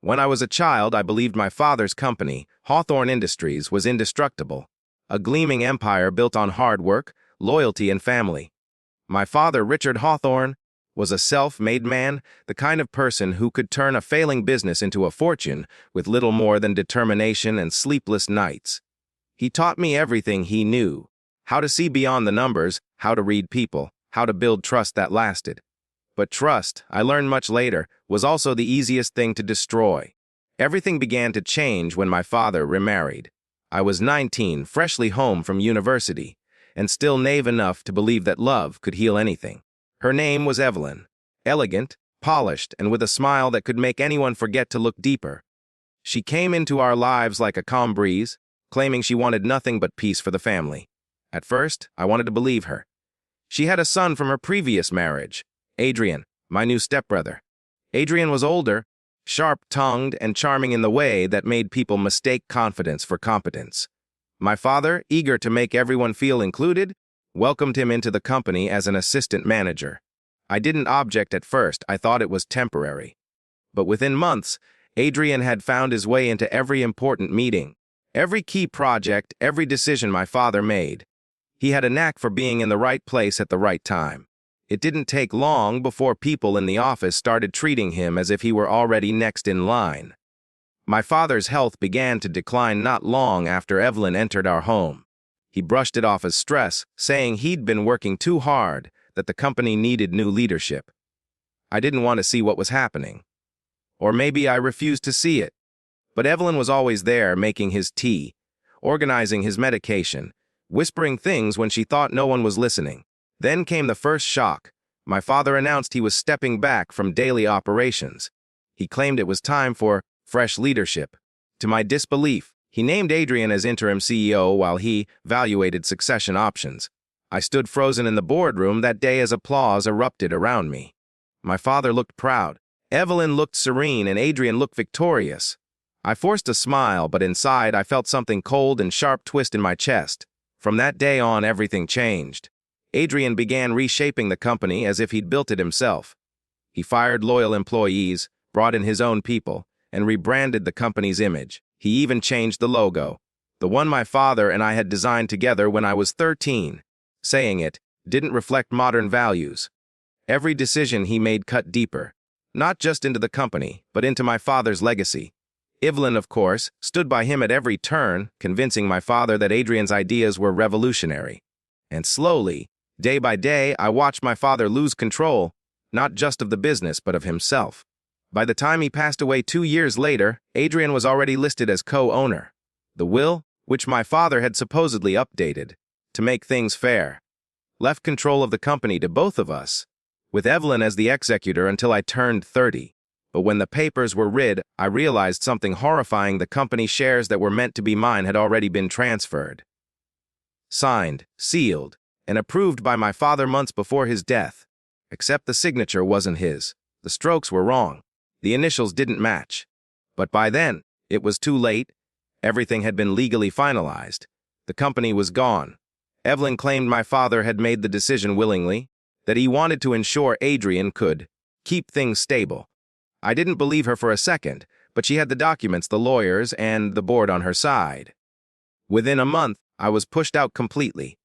When I was a child, I believed my father's company, Hawthorne Industries, was indestructible, a gleaming empire built on hard work, loyalty, and family. My father, Richard Hawthorne, was a self-made man, the kind of person who could turn a failing business into a fortune with little more than determination and sleepless nights. He taught me everything he knew: how to see beyond the numbers, how to read people, how to build trust that lasted. But trust, I learned much later, was also the easiest thing to destroy. Everything began to change when my father remarried. I was 19, freshly home from university, and still naive enough to believe that love could heal anything. Her name was Evelyn, elegant, polished, and with a smile that could make anyone forget to look deeper. She came into our lives like a calm breeze, claiming she wanted nothing but peace for the family. At first, I wanted to believe her. She had a son from her previous marriage, Adrian, my new stepbrother. Adrian was older, sharp-tongued, and charming in the way that made people mistake confidence for competence. My father, eager to make everyone feel included, welcomed him into the company as an assistant manager. I didn't object at first. I thought it was temporary. But within months, Adrian had found his way into every important meeting, every key project, every decision my father made. He had a knack for being in the right place at the right time. It didn't take long before people in the office started treating him as if he were already next in line. My father's health began to decline not long after Evelyn entered our home. He brushed it off as stress, saying he'd been working too hard, that the company needed new leadership. I didn't want to see what was happening. Or maybe I refused to see it. But Evelyn was always there, making his tea, organizing his medication, whispering things when she thought no one was listening. Then came the first shock. My father announced he was stepping back from daily operations. He claimed it was time for fresh leadership. To my disbelief, he named Adrian as interim CEO while he evaluated succession options. I stood frozen in the boardroom that day as applause erupted around me. My father looked proud. Evelyn looked serene, and Adrian looked victorious. I forced a smile, but inside I felt something cold and sharp twist in my chest. From that day on, everything changed. Adrian began reshaping the company as if he'd built it himself. He fired loyal employees, brought in his own people, and rebranded the company's image. He even changed the logo, the one my father and I had designed together when I was 13. Saying it didn't reflect modern values. Every decision he made cut deeper, not just into the company, but into my father's legacy. Evelyn, of course, stood by him at every turn, convincing my father that Adrian's ideas were revolutionary. And slowly, day by day, I watched my father lose control, not just of the business, but of himself. By the time he passed away 2 years later, Adrian was already listed as co-owner. The will, which my father had supposedly updated, to make things fair, left control of the company to both of us, with Evelyn as the executor until I turned 30. But when the papers were read, I realized something horrifying: the company shares that were meant to be mine had already been transferred. Signed, sealed, and approved by my father months before his death. Except the signature wasn't his. The strokes were wrong. The initials didn't match. But by then, it was too late. Everything had been legally finalized. The company was gone. Evelyn claimed my father had made the decision willingly, that he wanted to ensure Adrian could keep things stable. I didn't believe her for a second, but she had the documents, the lawyers, and the board on her side. Within a month, I was pushed out completely.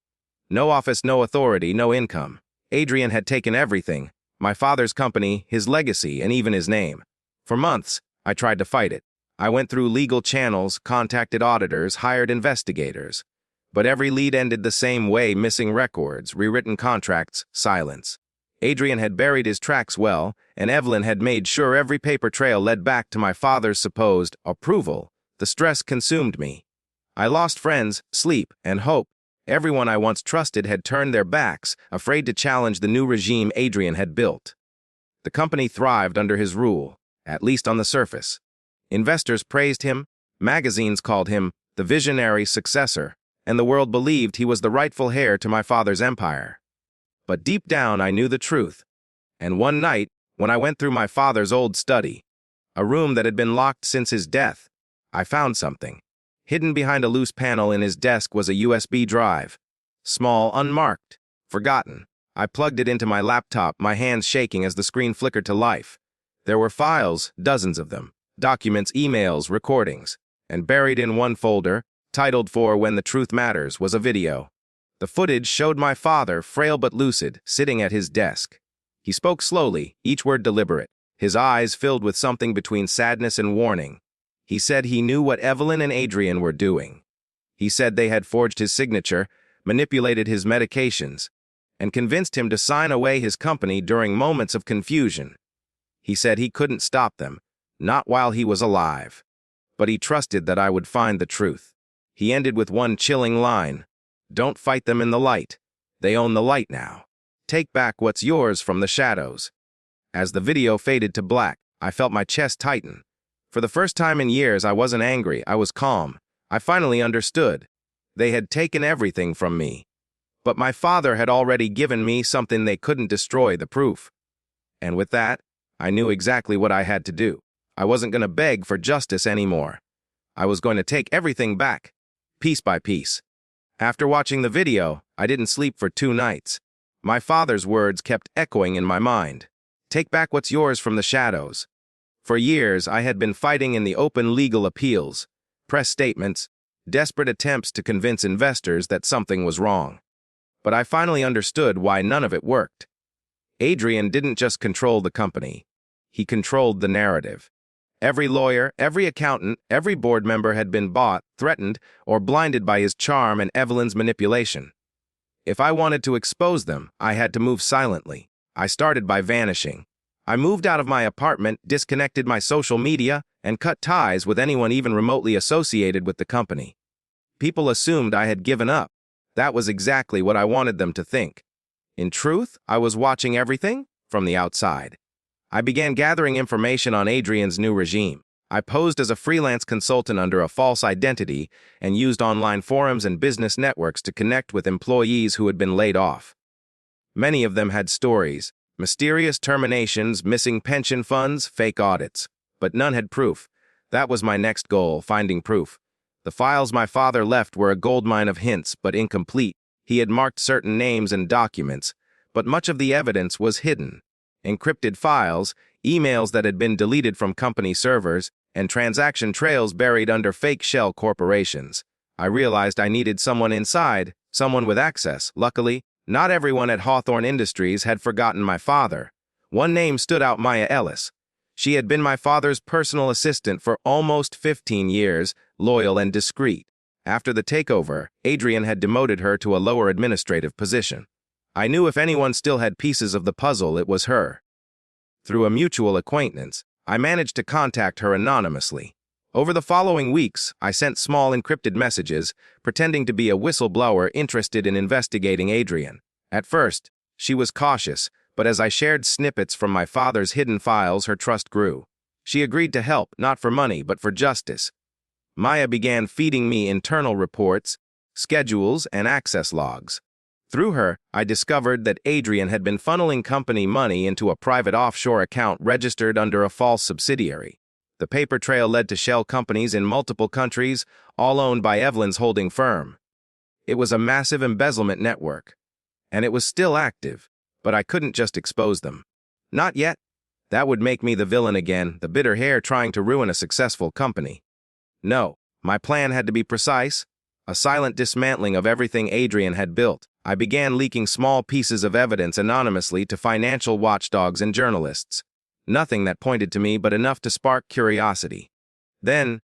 No office, no authority, no income. Adrian had taken everything: my father's company, his legacy, and even his name. For months, I tried to fight it. I went through legal channels, contacted auditors, hired investigators. But every lead ended the same way: missing records, rewritten contracts, silence. Adrian had buried his tracks well, and Evelyn had made sure every paper trail led back to my father's supposed approval. The stress consumed me. I lost friends, sleep, and hope. Everyone I once trusted had turned their backs, afraid to challenge the new regime Adrian had built. The company thrived under his rule, at least on the surface. Investors praised him, magazines called him the visionary successor, and the world believed he was the rightful heir to my father's empire. But deep down I knew the truth. And one night, when I went through my father's old study, a room that had been locked since his death, I found something. Hidden behind a loose panel in his desk was a USB drive. Small, unmarked, forgotten. I plugged it into my laptop, my hands shaking as the screen flickered to life. There were files, dozens of them. documents, emails, recordings, and buried in one folder, titled For When the Truth Matters, was a video. The footage showed my father, frail but lucid, sitting at his desk. He spoke slowly, each word deliberate, his eyes filled with something between sadness and warning. He said he knew what Evelyn and Adrian were doing. He said they had forged his signature, manipulated his medications, and convinced him to sign away his company during moments of confusion. He said he couldn't stop them, not while he was alive. But he trusted that I would find the truth. He ended with one chilling line: "Don't fight them in the light. They own the light now. Take back what's yours from the shadows." As the video faded to black, I felt my chest tighten. For the first time in years, I wasn't angry, I was calm. I finally understood. They had taken everything from me. But my father had already given me something they couldn't destroy: the proof. And with that, I knew exactly what I had to do. I wasn't going to beg for justice anymore. I was going to take everything back, piece by piece. After watching the video, I didn't sleep for 2 nights. My father's words kept echoing in my mind. Take back what's yours from the shadows. For years, I had been fighting in the open legal appeals, press statements, desperate attempts to convince investors that something was wrong. But I finally understood why none of it worked. Adrian didn't just control the company. He controlled the narrative. Every lawyer, every accountant, every board member had been bought, threatened, or blinded by his charm and Evelyn's manipulation. If I wanted to expose them, I had to move silently. I started by vanishing. I moved out of my apartment, disconnected my social media, and cut ties with anyone even remotely associated with the company. People assumed I had given up. That was exactly what I wanted them to think. In truth, I was watching everything from the outside. I began gathering information on Adrian's new regime. I posed as a freelance consultant under a false identity and used online forums and business networks to connect with employees who had been laid off. Many of them had stories: mysterious terminations, missing pension funds, fake audits. But none had proof. That was my next goal: finding proof. The files my father left were a goldmine of hints, but incomplete. He had marked certain names and documents, but much of the evidence was hidden. Encrypted files, emails that had been deleted from company servers, and transaction trails buried under fake shell corporations. I realized I needed someone inside, someone with access. Luckily, not everyone at Hawthorne Industries had forgotten my father. One name stood out: Maya Ellis. She had been my father's personal assistant for almost 15 years, loyal and discreet. After the takeover, Adrian had demoted her to a lower administrative position. I knew if anyone still had pieces of the puzzle, it was her. Through a mutual acquaintance, I managed to contact her anonymously. Over the following weeks, I sent small encrypted messages, pretending to be a whistleblower interested in investigating Adrian. At first, she was cautious, but as I shared snippets from my father's hidden files, her trust grew. She agreed to help, not for money, but for justice. Maya began feeding me internal reports, schedules, and access logs. Through her, I discovered that Adrian had been funneling company money into a private offshore account registered under a false subsidiary. The paper trail led to shell companies in multiple countries, all owned by Evelyn's holding firm. It was a massive embezzlement network, and it was still active, but I couldn't just expose them. Not yet. That would make me the villain again, the bitter hare trying to ruin a successful company. No, my plan had to be precise: a silent dismantling of everything Adrian had built. I began leaking small pieces of evidence anonymously to financial watchdogs and journalists. Nothing that pointed to me, but enough to spark curiosity. Then,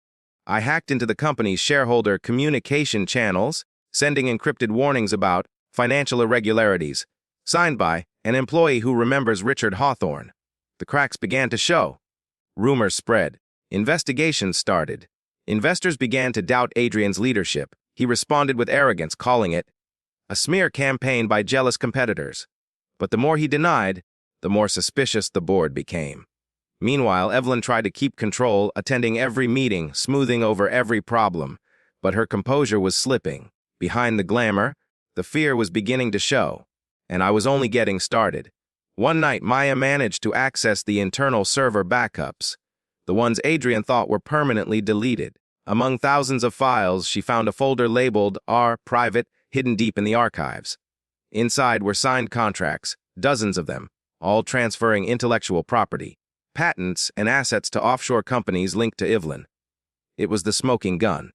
I hacked into the company's shareholder communication channels, sending encrypted warnings about financial irregularities, signed by an employee who remembers Richard Hawthorne. The cracks began to show. Rumors spread. Investigations started. Investors began to doubt Adrian's leadership. He responded with arrogance, calling it a smear campaign by jealous competitors. But the more he denied, the more suspicious the board became. Meanwhile, Evelyn tried to keep control, attending every meeting, smoothing over every problem. But her composure was slipping. Behind the glamour, the fear was beginning to show. And I was only getting started. One night, Maya managed to access the internal server backups, the ones Adrian thought were permanently deleted. Among thousands of files, she found a folder labeled R Private, hidden deep in the archives. Inside were signed contracts, dozens of them, all transferring intellectual property. patents, and assets to offshore companies linked to Evelyn. It was the smoking gun.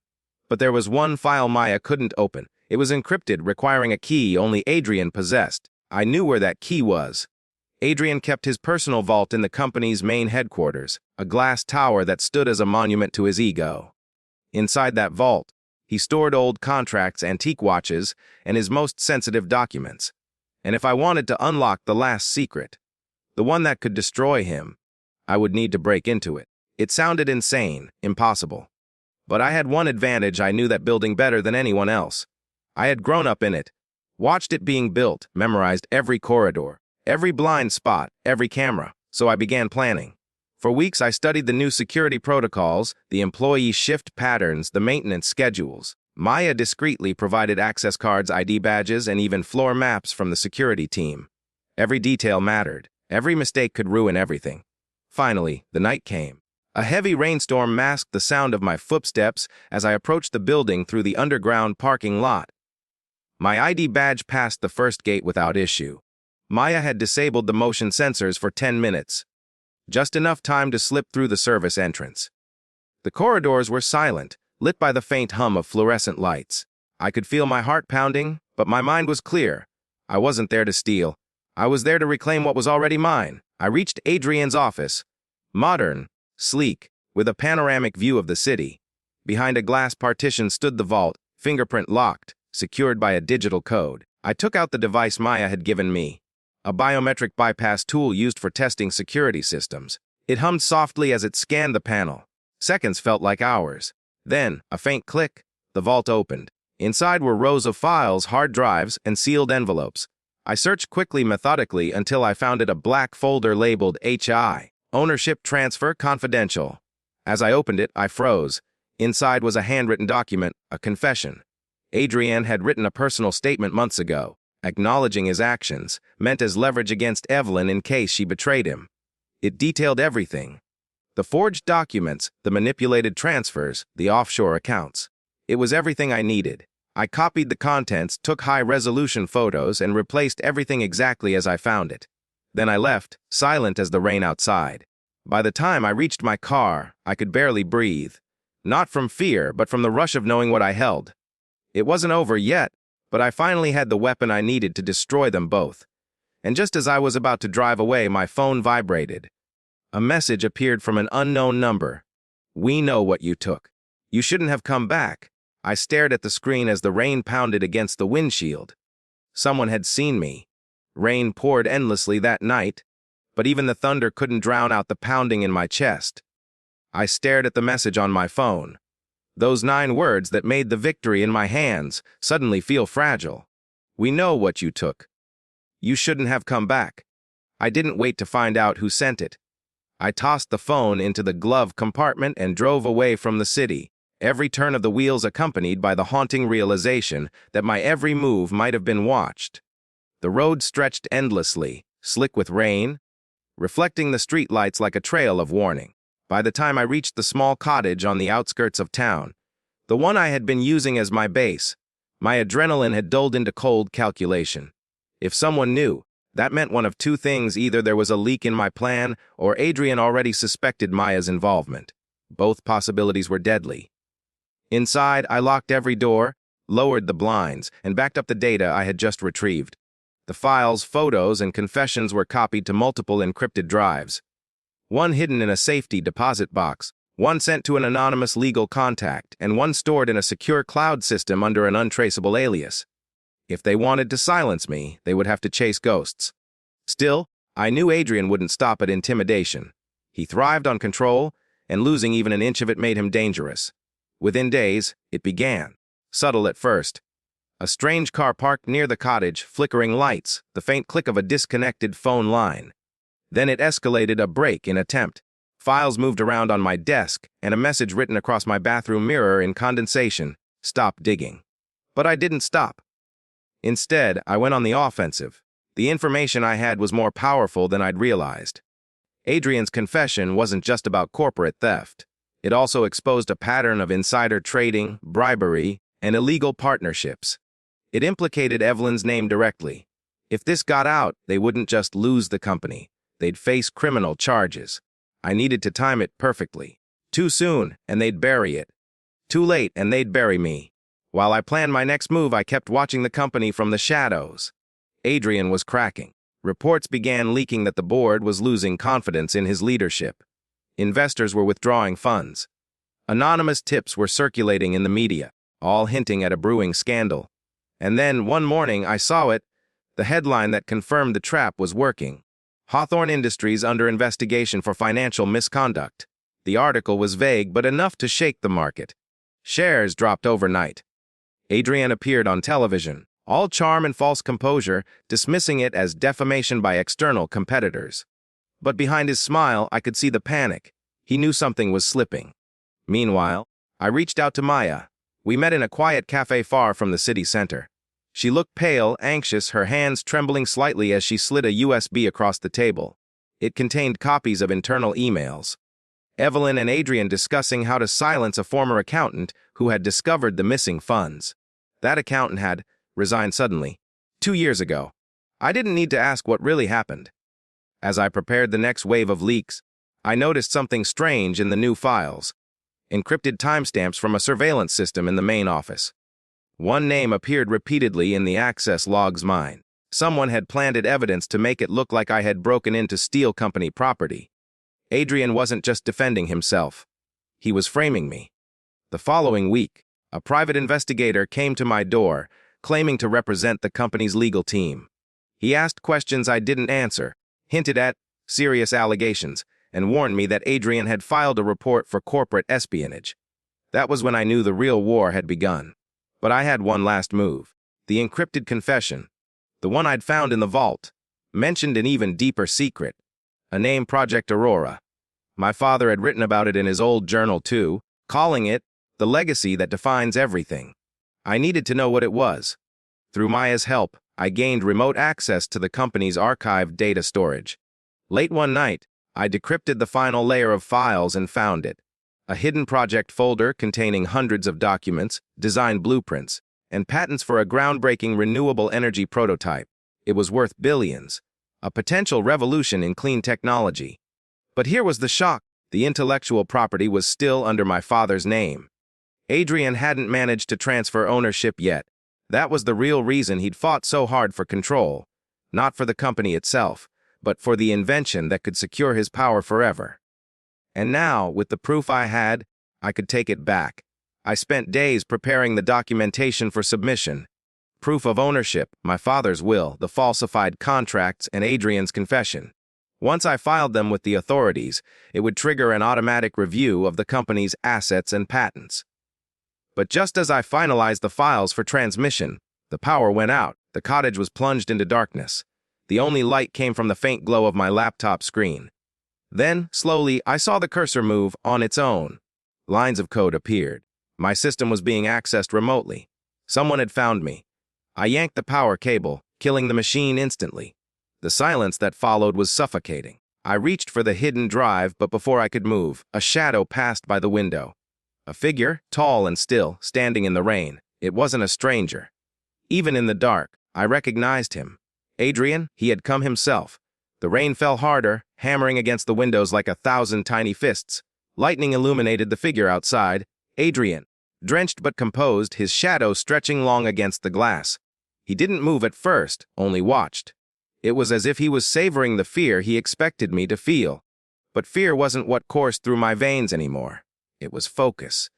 But there was one file Maya couldn't open. It was encrypted, requiring a key only Adrian possessed. I knew where that key was. Adrian kept his personal vault in the company's main headquarters, a glass tower that stood as a monument to his ego. Inside that vault, he stored old contracts, antique watches, and his most sensitive documents. And if I wanted to unlock the last secret, the one that could destroy him, I would need to break into it. It sounded insane, impossible. But I had one advantage: I knew that building better than anyone else. I had grown up in it, watched it being built, memorized every corridor, every blind spot, every camera. So I began planning. For weeks I studied the new security protocols, the employee shift patterns, the maintenance schedules. Maya discreetly provided access cards, ID badges, and even floor maps from the security team. Every detail mattered. Every mistake could ruin everything. Finally, the night came. A heavy rainstorm masked the sound of my footsteps as I approached the building through the underground parking lot. My ID badge passed the first gate without issue. Maya had disabled the motion sensors for 10 minutes. Just enough time to slip through the service entrance. The corridors were silent, lit by the faint hum of fluorescent lights. I could feel my heart pounding, but my mind was clear. I wasn't there to steal. I was there to reclaim what was already mine. I reached Adrian's office. Modern, sleek, with a panoramic view of the city. Behind a glass partition stood the vault, fingerprint locked, secured by a digital code. I took out the device Maya had given me, a biometric bypass tool used for testing security systems. It hummed softly as it scanned the panel. Seconds felt like hours. Then, a faint click, the vault opened. Inside were rows of files, hard drives, and sealed envelopes. I searched quickly, methodically, until I found a black folder labeled HI, Ownership Transfer Confidential. As I opened it, I froze. Inside was a handwritten document, a confession. Adrian had written a personal statement months ago, acknowledging his actions, meant as leverage against Evelyn in case she betrayed him. It detailed everything: the forged documents, the manipulated transfers, the offshore accounts. It was everything I needed. I copied the contents, took high-resolution photos, and replaced everything exactly as I found it. Then I left, silent as the rain outside. By the time I reached my car, I could barely breathe. Not from fear, but from the rush of knowing what I held. It wasn't over yet, but I finally had the weapon I needed to destroy them both. And just as I was about to drive away, my phone vibrated. A message appeared from an unknown number. "We know what you took. You shouldn't have come back." I stared at the screen as the rain pounded against the windshield. Someone had seen me. Rain poured endlessly that night, but even the thunder couldn't drown out the pounding in my chest. I stared at the message on my phone. Those 9 words that made the victory in my hands suddenly feel fragile. "We know what you took. You shouldn't have come back." I didn't wait to find out who sent it. I tossed the phone into the glove compartment and drove away from the city, every turn of the wheels accompanied by the haunting realization that my every move might have been watched. The road stretched endlessly, slick with rain, reflecting the streetlights like a trail of warning. By the time I reached the small cottage on the outskirts of town, the one I had been using as my base, my adrenaline had dulled into cold calculation. If someone knew, that meant one of two things: either there was a leak in my plan, or Adrian already suspected Maya's involvement. Both possibilities were deadly. Inside, I locked every door, lowered the blinds, and backed up the data I had just retrieved. The files, photos, and confessions were copied to multiple encrypted drives. One hidden in a safety deposit box, one sent to an anonymous legal contact, and one stored in a secure cloud system under an untraceable alias. If they wanted to silence me, they would have to chase ghosts. Still, I knew Adrian wouldn't stop at intimidation. He thrived on control, and losing even an inch of it made him dangerous. Within days, it began. Subtle at first. A strange car parked near the cottage, flickering lights, the faint click of a disconnected phone line. Then it escalated: a break-in attempt. Files moved around on my desk, and a message written across my bathroom mirror in condensation: "Stop digging." But I didn't stop. Instead, I went on the offensive. The information I had was more powerful than I'd realized. Adrian's confession wasn't just about corporate theft. It also exposed a pattern of insider trading, bribery, and illegal partnerships. It implicated Evelyn's name directly. If this got out, they wouldn't just lose the company. They'd face criminal charges. I needed to time it perfectly. Too soon, and they'd bury it. Too late, and they'd bury me. While I planned my next move, I kept watching the company from the shadows. Adrian was cracking. Reports began leaking that the board was losing confidence in his leadership. Investors were withdrawing funds. Anonymous tips were circulating in the media, all hinting at a brewing scandal. And then, one morning, I saw it. The headline that confirmed the trap was working. Hawthorne Industries under investigation for financial misconduct. The article was vague, but enough to shake the market. Shares dropped overnight. Adrian appeared on television, all charm and false composure, dismissing it as defamation by external competitors. But behind his smile, I could see the panic. He knew something was slipping. Meanwhile, I reached out to Maya. We met in a quiet cafe far from the city center. She looked pale, anxious, her hands trembling slightly as she slid a USB across the table. It contained copies of internal emails. Evelyn and Adrian discussing how to silence a former accountant who had discovered the missing funds. That accountant had resigned suddenly, 2 years ago. I didn't need to ask what really happened. As I prepared the next wave of leaks, I noticed something strange in the new files. Encrypted timestamps from a surveillance system in the main office. One name appeared repeatedly in the access logs mine. Someone had planted evidence to make it look like I had broken into steel company property. Adrian wasn't just defending himself. He was framing me. The following week, a private investigator came to my door, claiming to represent the company's legal team. He asked questions I didn't answer, hinted at serious allegations, and warned me that Adrian had filed a report for corporate espionage. That was when I knew the real war had begun. But I had one last move. The encrypted confession. The one I'd found in the vault. Mentioned an even deeper secret. A name, Project Aurora. My father had written about it in his old journal too, calling it the legacy that defines everything. I needed to know what it was. Through Maya's help, I gained remote access to the company's archived data storage. Late one night, I decrypted the final layer of files and found it. A hidden project folder containing hundreds of documents, design blueprints, and patents for a groundbreaking renewable energy prototype. It was worth billions. A potential revolution in clean technology. But here was the shock. The intellectual property was still under my father's name. Adrian hadn't managed to transfer ownership yet. That was the real reason he'd fought so hard for control. Not for the company itself, but for the invention that could secure his power forever. And now, with the proof I had, I could take it back. I spent days preparing the documentation for submission. Proof of ownership, my father's will, the falsified contracts, and Adrian's confession. Once I filed them with the authorities, it would trigger an automatic review of the company's assets and patents. But just as I finalized the files for transmission, the power went out. The cottage was plunged into darkness. The only light came from the faint glow of my laptop screen. Then, slowly, I saw the cursor move on its own. Lines of code appeared. My system was being accessed remotely. Someone had found me. I yanked the power cable, killing the machine instantly. The silence that followed was suffocating. I reached for the hidden drive, but before I could move, a shadow passed by the window. A figure, tall and still, standing in the rain. It wasn't a stranger. Even in the dark, I recognized him. Adrian, he had come himself. The rain fell harder, hammering against the windows like 1,000 tiny fists. Lightning illuminated the figure outside. Adrian, drenched but composed, his shadow stretching long against the glass. He didn't move at first, only watched. It was as if he was savoring the fear he expected me to feel. But fear wasn't what coursed through my veins anymore. It was focus.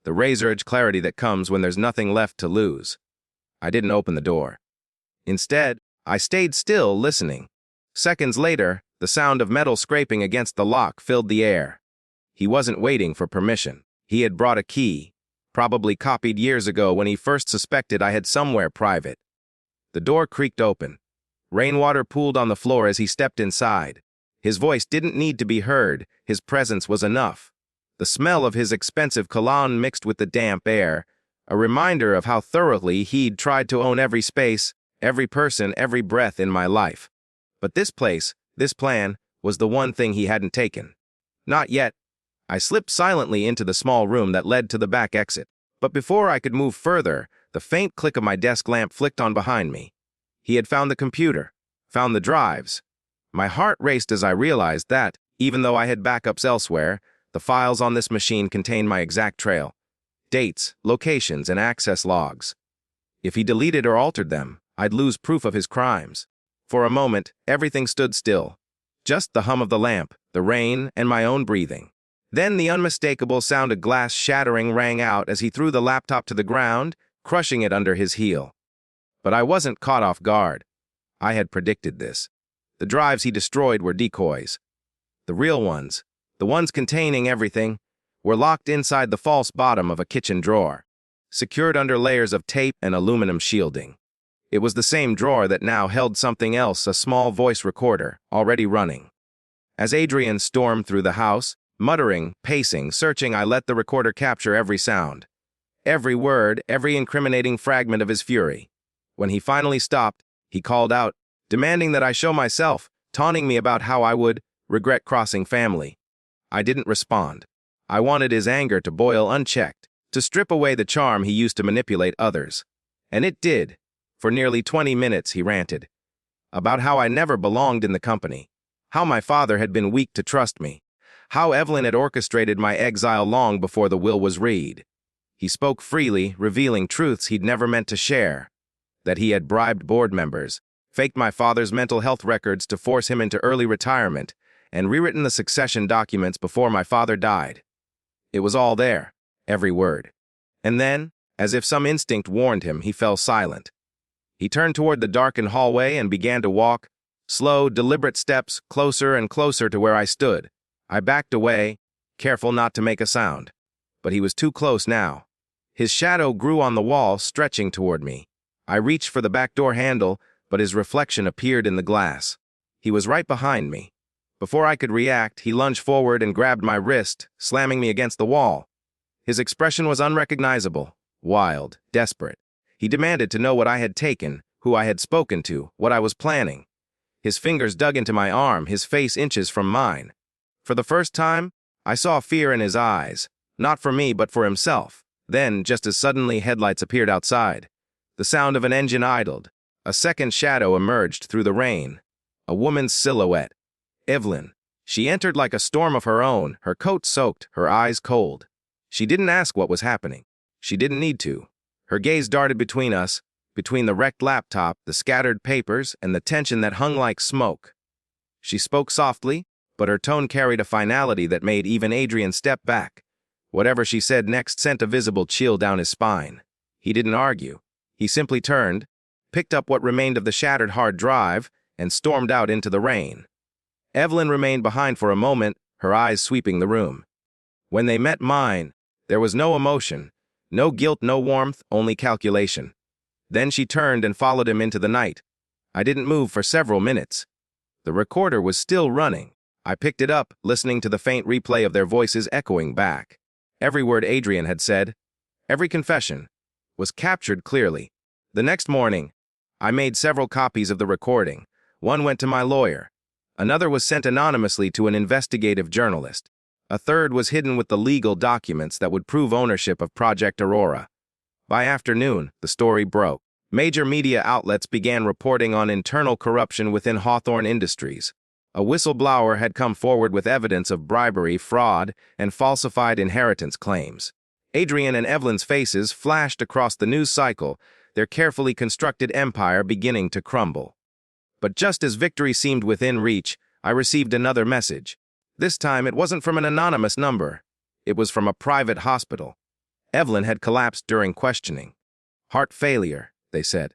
The razor-edge clarity that comes when there's nothing left to lose. I didn't open the door. Instead, I stayed still, listening. Seconds later, the sound of metal scraping against the lock filled the air. He wasn't waiting for permission. He had brought a key, probably copied years ago when he first suspected I had somewhere private. The door creaked open. Rainwater pooled on the floor as he stepped inside. His voice didn't need to be heard. His presence was enough. The smell of his expensive cologne mixed with the damp air, a reminder of how thoroughly he'd tried to own every space, every person, every breath in my life. But this place, this plan, was the one thing he hadn't taken. Not yet. I slipped silently into the small room that led to the back exit. But before I could move further, the faint click of my desk lamp flicked on behind me. He had found the computer, found the drives. My heart raced as I realized that, Even though I had backups elsewhere, the files on this machine contained my exact trail. Dates, locations, and access logs. If he deleted or altered them, I'd lose proof of his crimes. For a moment, everything stood still. Just the hum of the lamp, the rain, and my own breathing. Then the unmistakable sound of glass shattering rang out as he threw the laptop to the ground, crushing it under his heel. But I wasn't caught off guard. I had predicted this. The drives he destroyed were decoys. The real ones, the ones containing everything, were locked inside the false bottom of a kitchen drawer, secured under layers of tape and aluminum shielding. It was the same drawer that now held something else, a small voice recorder, already running. As Adrian stormed through the house, muttering, pacing, searching, I let the recorder capture every sound. Every word, every incriminating fragment of his fury. When he finally stopped, he called out, demanding that I show myself, taunting me about how I would regret crossing family. I didn't respond. I wanted his anger to boil unchecked, to strip away the charm he used to manipulate others. And it did. For nearly 20 minutes he ranted. About how I never belonged in the company. How my father had been weak to trust me. How Evelyn had orchestrated my exile long before the will was read. He spoke freely, revealing truths he'd never meant to share. That he had bribed board members, faked my father's mental health records to force him into early retirement, and rewritten the succession documents before my father died. It was all there, every word. And then, as if some instinct warned him, he fell silent. He turned toward the darkened hallway and began to walk, slow, deliberate steps, closer and closer to where I stood. I backed away, careful not to make a sound. But he was too close now. His shadow grew on the wall, stretching toward me. I reached for the back door handle, but his reflection appeared in the glass. He was right behind me. Before I could react, he lunged forward and grabbed my wrist, slamming me against the wall. His expression was unrecognizable, wild, desperate. He demanded to know what I had taken, who I had spoken to, what I was planning. His fingers dug into my arm, his face inches from mine. For the first time, I saw fear in his eyes, not for me but for himself. Then, just as suddenly, headlights appeared outside. The sound of an engine idled. A second shadow emerged through the rain. A woman's silhouette. Evelyn. She entered like a storm of her own, her coat soaked, her eyes cold. She didn't ask what was happening. She didn't need to. Her gaze darted between us, between the wrecked laptop, the scattered papers, and the tension that hung like smoke. She spoke softly, but her tone carried a finality that made even Adrian step back. Whatever she said next sent a visible chill down his spine. He didn't argue. He simply turned, picked up what remained of the shattered hard drive, and stormed out into the rain. Evelyn remained behind for a moment, her eyes sweeping the room. When they met mine, there was no emotion, no guilt, no warmth, only calculation. Then she turned and followed him into the night. I didn't move for several minutes. The recorder was still running. I picked it up, listening to the faint replay of their voices echoing back. Every word Adrian had said, every confession, was captured clearly. The next morning, I made several copies of the recording. One went to my lawyer. Another was sent anonymously to an investigative journalist. A third was hidden with the legal documents that would prove ownership of Project Aurora. By afternoon, the story broke. Major media outlets began reporting on internal corruption within Hawthorne Industries. A whistleblower had come forward with evidence of bribery, fraud, and falsified inheritance claims. Adrian and Evelyn's faces flashed across the news cycle, their carefully constructed empire beginning to crumble. But just as victory seemed within reach, I received another message. This time, it wasn't from an anonymous number. It was from a private hospital. Evelyn had collapsed during questioning. Heart failure, they said.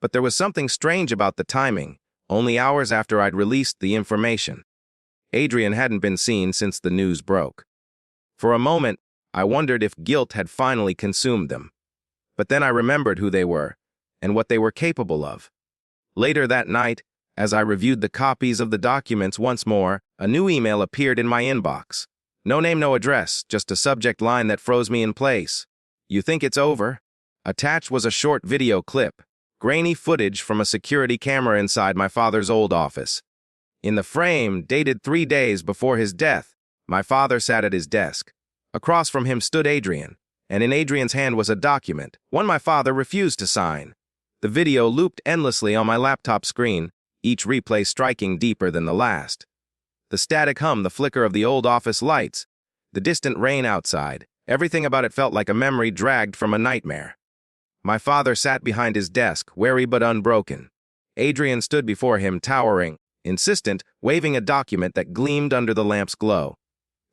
But there was something strange about the timing, only hours after I'd released the information. Adrian hadn't been seen since the news broke. For a moment, I wondered if guilt had finally consumed them. But then I remembered who they were, and what they were capable of. Later that night, as I reviewed the copies of the documents once more, a new email appeared in my inbox. No name, no address, just a subject line that froze me in place. You think it's over? Attached was a short video clip, grainy footage from a security camera inside my father's old office. In the frame, dated 3 days before his death, my father sat at his desk. Across from him stood Adrian, and in Adrian's hand was a document, one my father refused to sign. The video looped endlessly on my laptop screen, each replay striking deeper than the last. The static hum, the flicker of the old office lights, the distant rain outside, everything about it felt like a memory dragged from a nightmare. My father sat behind his desk, wary but unbroken. Adrian stood before him, towering, insistent, waving a document that gleamed under the lamp's glow.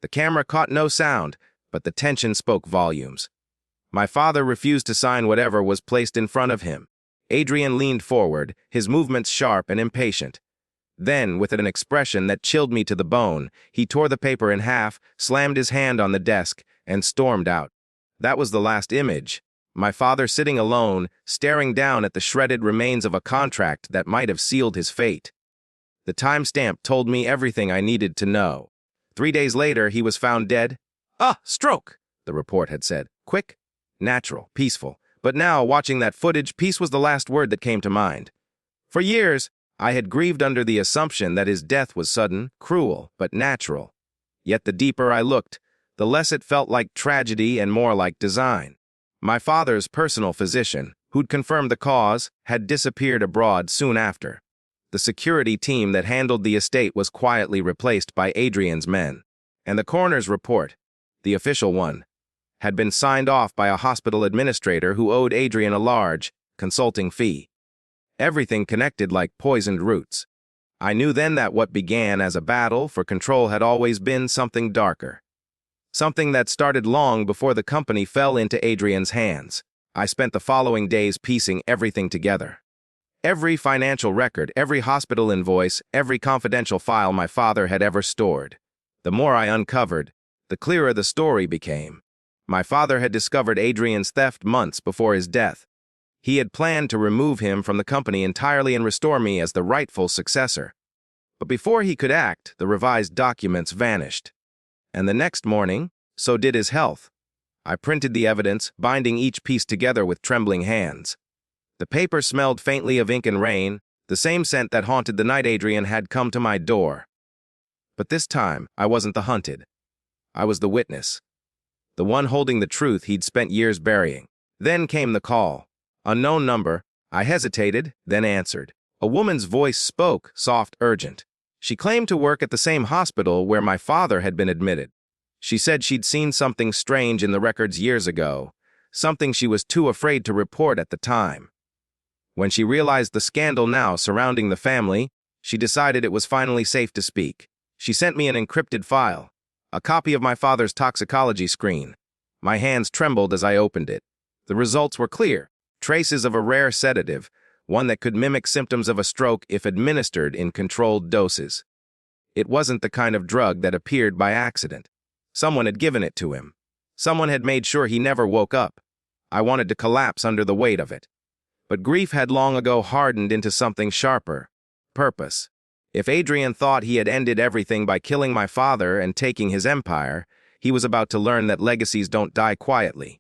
The camera caught no sound, but the tension spoke volumes. My father refused to sign whatever was placed in front of him. Adrian leaned forward, his movements sharp and impatient. Then, with an expression that chilled me to the bone, he tore the paper in half, slammed his hand on the desk, and stormed out. That was the last image. My father sitting alone, staring down at the shredded remains of a contract that might have sealed his fate. The timestamp told me everything I needed to know. 3 days later, he was found dead. "Ah, stroke," the report had said. Quick, natural, peaceful. But now, watching that footage, peace was the last word that came to mind. For years, I had grieved under the assumption that his death was sudden, cruel, but natural. Yet the deeper I looked, the less it felt like tragedy and more like design. My father's personal physician, who'd confirmed the cause, had disappeared abroad soon after. The security team that handled the estate was quietly replaced by Adrian's men. And the coroner's report, the official one, had been signed off by a hospital administrator who owed Adrian a large, consulting fee. Everything connected like poisoned roots. I knew then that what began as a battle for control had always been something darker. Something that started long before the company fell into Adrian's hands. I spent the following days piecing everything together. Every financial record, every hospital invoice, every confidential file my father had ever stored. The more I uncovered, the clearer the story became. My father had discovered Adrian's theft months before his death. He had planned to remove him from the company entirely and restore me as the rightful successor. But before he could act, the revised documents vanished. And the next morning, so did his health. I printed the evidence, binding each piece together with trembling hands. The paper smelled faintly of ink and rain, the same scent that haunted the night Adrian had come to my door. But this time, I wasn't the hunted. I was the witness. The one holding the truth he'd spent years burying. Then came the call. Unknown number. I hesitated, then answered. A woman's voice spoke, soft, urgent. She claimed to work at the same hospital where my father had been admitted. She said she'd seen something strange in the records years ago, something she was too afraid to report at the time. When she realized the scandal now surrounding the family, she decided it was finally safe to speak. She sent me an encrypted file, a copy of my father's toxicology screen. My hands trembled as I opened it. The results were clear, traces of a rare sedative, one that could mimic symptoms of a stroke if administered in controlled doses. It wasn't the kind of drug that appeared by accident. Someone had given it to him. Someone had made sure he never woke up. I wanted to collapse under the weight of it. But grief had long ago hardened into something sharper. Purpose. If Adrian thought he had ended everything by killing my father and taking his empire, he was about to learn that legacies don't die quietly.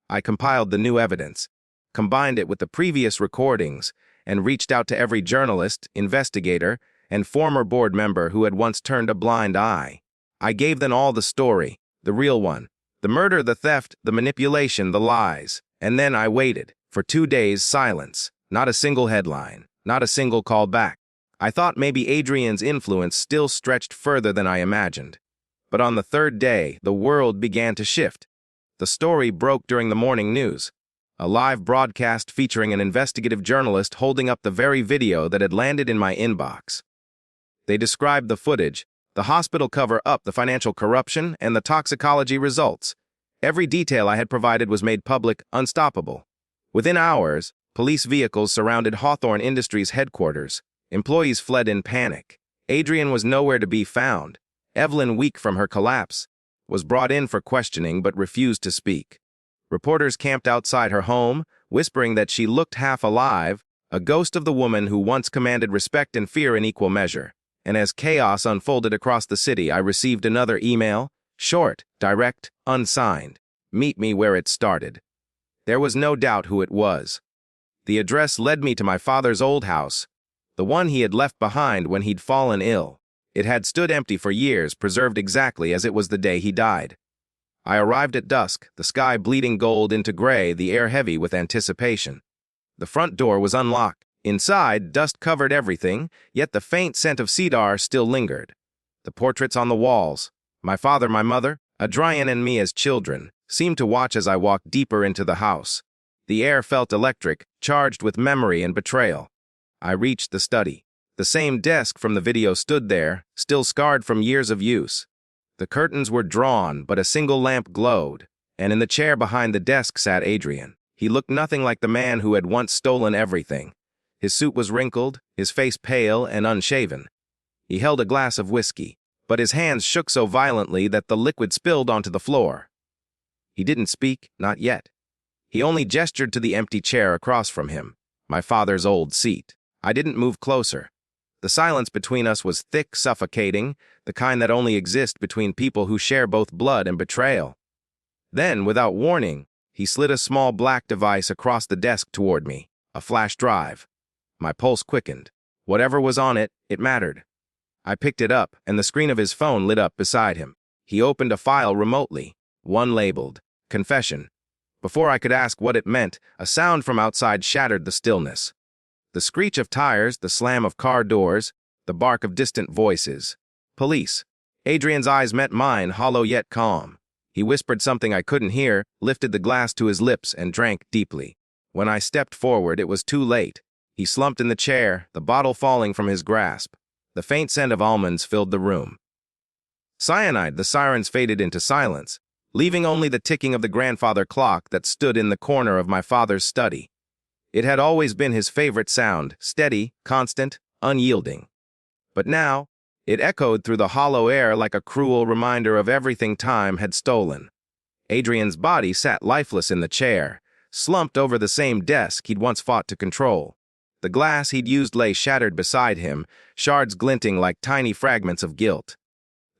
I compiled the new evidence, combined it with the previous recordings, and reached out to every journalist, investigator, and former board member who had once turned a blind eye. I gave them all the story, the real one, the murder, the theft, the manipulation, the lies. And then I waited. For 2 days, silence. Not a single headline, not a single call back. I thought maybe Adrian's influence still stretched further than I imagined. But on the 3rd day, the world began to shift. The story broke during the morning news. A live broadcast featuring an investigative journalist holding up the very video that had landed in my inbox. They described the footage, the hospital cover-up, the financial corruption, and the toxicology results. Every detail I had provided was made public, unstoppable. Within hours, police vehicles surrounded Hawthorne Industries headquarters. Employees fled in panic. Adrian was nowhere to be found. Evelyn, weak from her collapse, was brought in for questioning but refused to speak. Reporters camped outside her home, whispering that she looked half alive, a ghost of the woman who once commanded respect and fear in equal measure. And as chaos unfolded across the city, I received another email, short, direct, unsigned. Meet me where it started. There was no doubt who it was. The address led me to my father's old house, the one he had left behind when he'd fallen ill. It had stood empty for years, preserved exactly as it was the day he died. I arrived at dusk, the sky bleeding gold into gray, the air heavy with anticipation. The front door was unlocked. Inside, dust covered everything, yet the faint scent of cedar still lingered. The portraits on the walls, my father, my mother, Adrian and me as children, seemed to watch as I walked deeper into the house. The air felt electric, charged with memory and betrayal. I reached the study. The same desk from the video stood there, still scarred from years of use. The curtains were drawn, but a single lamp glowed, and in the chair behind the desk sat Adrian. He looked nothing like the man who had once stolen everything. His suit was wrinkled, his face pale and unshaven. He held a glass of whiskey, but his hands shook so violently that the liquid spilled onto the floor. He didn't speak, not yet. He only gestured to the empty chair across from him, my father's old seat. I didn't move closer. The silence between us was thick, suffocating, the kind that only exists between people who share both blood and betrayal. Then, without warning, he slid a small black device across the desk toward me, a flash drive. My pulse quickened. Whatever was on it, it mattered. I picked it up, and the screen of his phone lit up beside him. He opened a file remotely, one labeled, Confession. Before I could ask what it meant, a sound from outside shattered the stillness. The screech of tires, the slam of car doors, the bark of distant voices. Police. Adrian's eyes met mine, hollow yet calm. He whispered something I couldn't hear, lifted the glass to his lips, and drank deeply. When I stepped forward, it was too late. He slumped in the chair, the bottle falling from his grasp. The faint scent of almonds filled the room. Cyanide, the sirens faded into silence, leaving only the ticking of the grandfather clock that stood in the corner of my father's study. It had always been his favorite sound, steady, constant, unyielding. But now, it echoed through the hollow air like a cruel reminder of everything time had stolen. Adrian's body sat lifeless in the chair, slumped over the same desk he'd once fought to control. The glass he'd used lay shattered beside him, shards glinting like tiny fragments of guilt.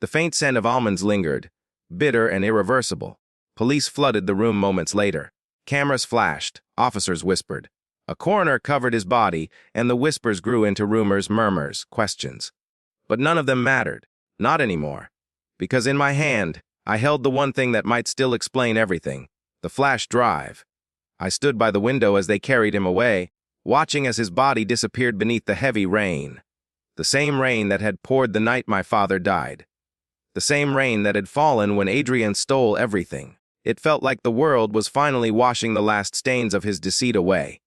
The faint scent of almonds lingered, bitter and irreversible. Police flooded the room moments later. Cameras flashed, officers whispered. A coroner covered his body, and the whispers grew into rumors, murmurs, questions. But none of them mattered, not anymore. Because in my hand, I held the one thing that might still explain everything, the flash drive. I stood by the window as they carried him away, watching as his body disappeared beneath the heavy rain. The same rain that had poured the night my father died. The same rain that had fallen when Adrian stole everything. It felt like the world was finally washing the last stains of his deceit away.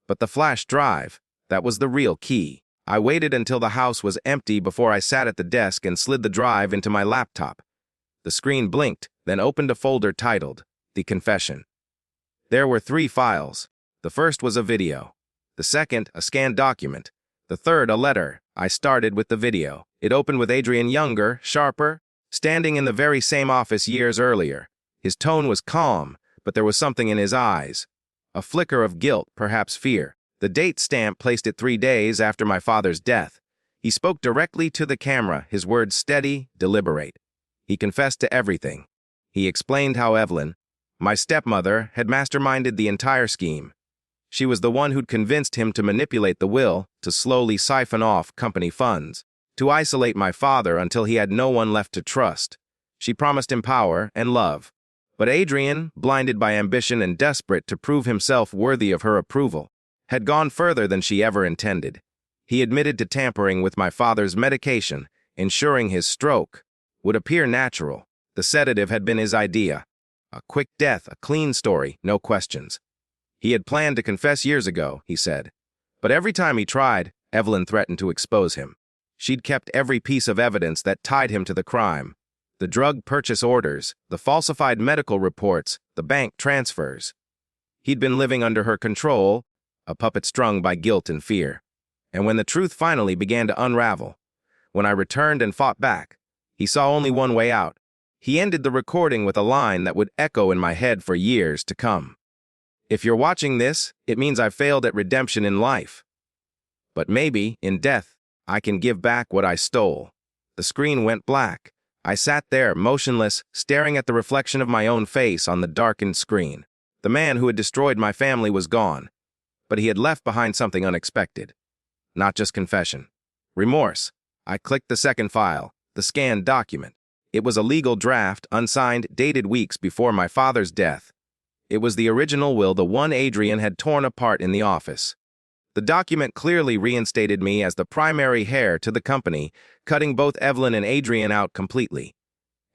But the flash drive, that was the real key. I waited until the house was empty before I sat at the desk and slid the drive into my laptop. The screen blinked, then opened a folder titled, The Confession. There were 3 files. The first was a video. The second, a scanned document. The third, a letter. I started with the video. It opened with Adrian younger, sharper, standing in the very same office years earlier. His tone was calm, but there was something in his eyes. A flicker of guilt, perhaps fear. The date stamp placed it 3 days after my father's death. He spoke directly to the camera, his words steady, deliberate. He confessed to everything. He explained how Evelyn, my stepmother, had masterminded the entire scheme. She was the one who'd convinced him to manipulate the will, to slowly siphon off company funds, to isolate my father until he had no one left to trust. She promised him power and love. But Adrian, blinded by ambition and desperate to prove himself worthy of her approval, had gone further than she ever intended. He admitted to tampering with my father's medication, ensuring his stroke would appear natural. The sedative had been his idea. A quick death, a clean story, no questions. He had planned to confess years ago, he said. But every time he tried, Evelyn threatened to expose him. She'd kept every piece of evidence that tied him to the crime. The drug purchase orders, the falsified medical reports, the bank transfers. He'd been living under her control, a puppet strung by guilt and fear. And when the truth finally began to unravel, when I returned and fought back, he saw only one way out. He ended the recording with a line that would echo in my head for years to come. If you're watching this, it means I've failed at redemption in life. But maybe, in death, I can give back what I stole. The screen went black. I sat there, motionless, staring at the reflection of my own face on the darkened screen. The man who had destroyed my family was gone, but he had left behind something unexpected. Not just confession. Remorse. I clicked the second file, the scanned document. It was a legal draft, unsigned, dated weeks before my father's death. It was the original will, the one Adrian had torn apart in the office. The document clearly reinstated me as the primary heir to the company, cutting both Evelyn and Adrian out completely.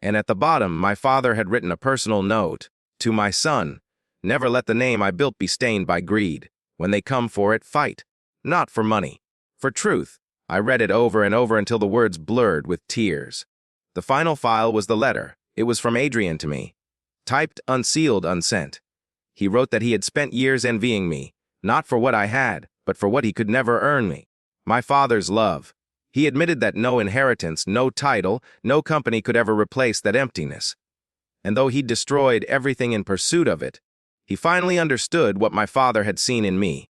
And at the bottom, my father had written a personal note. To my son, never let the name I built be stained by greed. When they come for it, fight. Not for money. For truth. I read it over and over until the words blurred with tears. The final file was the letter. It was from Adrian to me. Typed, unsealed, unsent. He wrote that he had spent years envying me, not for what I had, but for what he could never earn me. My father's love. He admitted that no inheritance, no title, no company could ever replace that emptiness. And though he destroyed everything in pursuit of it, he finally understood what my father had seen in me.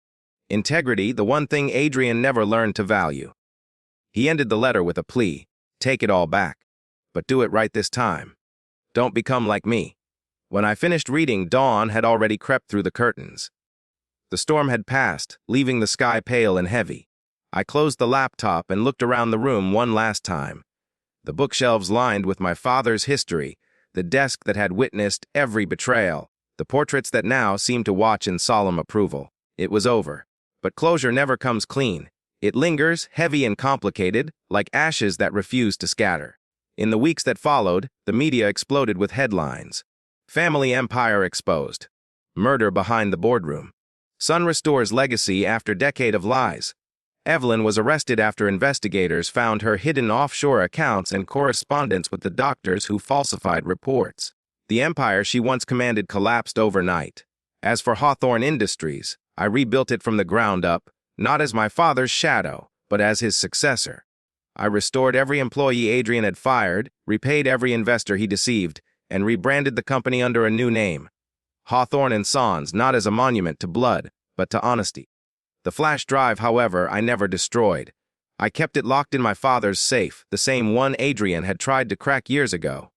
Integrity, the one thing Adrian never learned to value. He ended the letter with a plea. Take it all back. But do it right this time. Don't become like me. When I finished reading, dawn had already crept through the curtains. The storm had passed, leaving the sky pale and heavy. I closed the laptop and looked around the room one last time. The bookshelves lined with my father's history, the desk that had witnessed every betrayal, the portraits that now seemed to watch in solemn approval. It was over. But closure never comes clean. It lingers, heavy and complicated, like ashes that refuse to scatter. In the weeks that followed, the media exploded with headlines. Family empire exposed. Murder behind the boardroom. Son restores legacy after decade of lies. Evelyn was arrested after investigators found her hidden offshore accounts and correspondence with the doctors who falsified reports. The empire she once commanded collapsed overnight. As for Hawthorne Industries, I rebuilt it from the ground up, not as my father's shadow, but as his successor. I restored every employee Adrian had fired, repaid every investor he deceived, and rebranded the company under a new name. Hawthorne & Sons, not as a monument to blood, but to honesty. The flash drive, however, I never destroyed. I kept it locked in my father's safe, the same one Adrian had tried to crack years ago.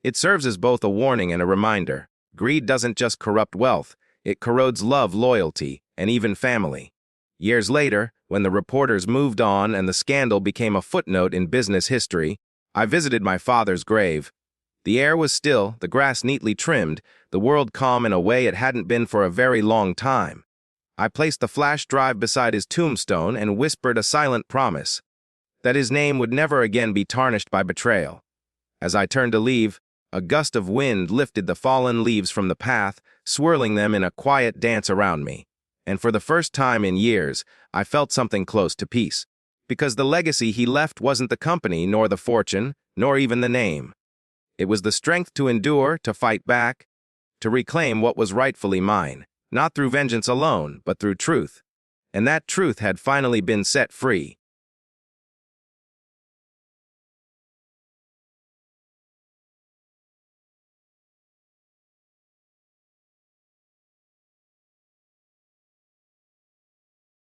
It serves as both a warning and a reminder. Greed doesn't just corrupt wealth, it corrodes love, loyalty, and even family. Years later, when the reporters moved on and the scandal became a footnote in business history, I visited my father's grave. The air was still, the grass neatly trimmed, the world calm in a way it hadn't been for a very long time. I placed the flash drive beside his tombstone and whispered a silent promise that his name would never again be tarnished by betrayal. As I turned to leave, a gust of wind lifted the fallen leaves from the path, swirling them in a quiet dance around me. And for the first time in years, I felt something close to peace. Because the legacy he left wasn't the company, nor the fortune, nor even the name. It was the strength to endure, to fight back, to reclaim what was rightfully mine, not through vengeance alone, but through truth. And that truth had finally been set free.